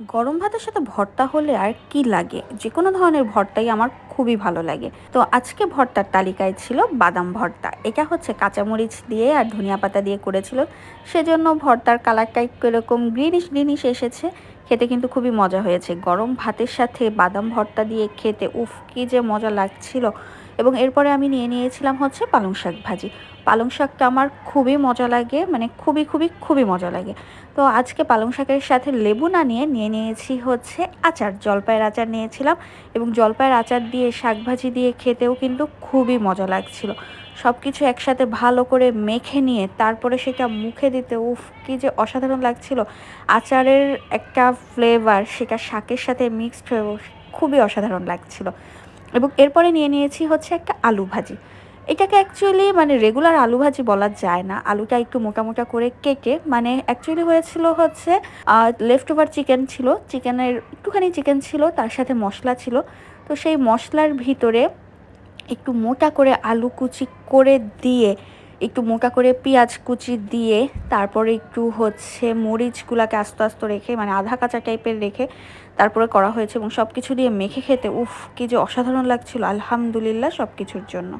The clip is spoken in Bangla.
গরম ভাতের সাথে ভর্তা হলে আর কি লাগে? যেকোনো ধরনের ভর্তাই আমার খুবই ভালো লাগে। তো আজকে ভর্তার তালিকায় ছিল বাদাম ভর্তা। এটা হচ্ছে কাঁচামরিচ দিয়ে আর ধনিয়া পাতা দিয়ে করেছিল। সেজন্য ভর্তার কালারটা একটু এরকম গ্রিনিশ, গ্রিনিশ এসেছে। খেতে কিন্তু খুবই মজা হয়েছে। গরম ভাতের সাথে বাদাম ভর্তা দিয়ে খেতে উফ! কি যে মজা লাগছিল। এবং এরপরে আমি নিয়ে নিয়েছিলাম হচ্ছে পালং শাক ভাজি। পালং শাকটা আমার খুবই মজা লাগে, মানে খুবই, খুবই, খুবই মজা লাগে। তো আজকে পালং শাকের সাথে লেবু না নিয়ে নিয়েছি হচ্ছে আচার, জলপাইয়ের আচার নিয়েছিলাম এবং জলপাইয়ের আচার দিয়ে শাকভাজি দিয়ে খেতেও কিন্তু খুবই মজা লাগছিল। সব কিছু একসাথে ভালো করে মেখে নিয়ে তারপরে সেটা মুখে দিতে উফ! কি যে অসাধারণ লাগছিল। আচারের একটা ফ্লেভার সেটা শাকের সাথে মিক্সড হয়ে খুবই অসাধারণ লাগছিল। এবং এরপরে নিয়ে নিয়েছি হচ্ছে একটা আলু ভাজি। এটাকে অ্যাকচুয়ালি মানে রেগুলার আলু ভাজি বলা যায় না। আলুটা একটু মোটা, মোটা করে কেটে মানে অ্যাকচুয়ালি হয়েছিল হচ্ছে লেফট ওভার চিকেন ছিল। চিকেনের একটুখানি চিকেন ছিল, তার সাথে মসলা ছিল। তো সেই মসলার ভিতরে একটু মোটা করে আলু কুচি করে দিয়ে, একটু মোটা করে পেঁয়াজ কুচি দিয়ে, তারপরে একটু হচ্ছে মরিচগুলাকে আস্তে, আস্তে রেখে মানে আধা কাঁচা টাইপের রেখে তারপরে করা হয়েছে এবং সবকিছু দিয়ে মেখে খেতে উফ! কি যে অসাধারণ লাগছিল। আলহামদুলিল্লাহ সবকিছুর জন্য।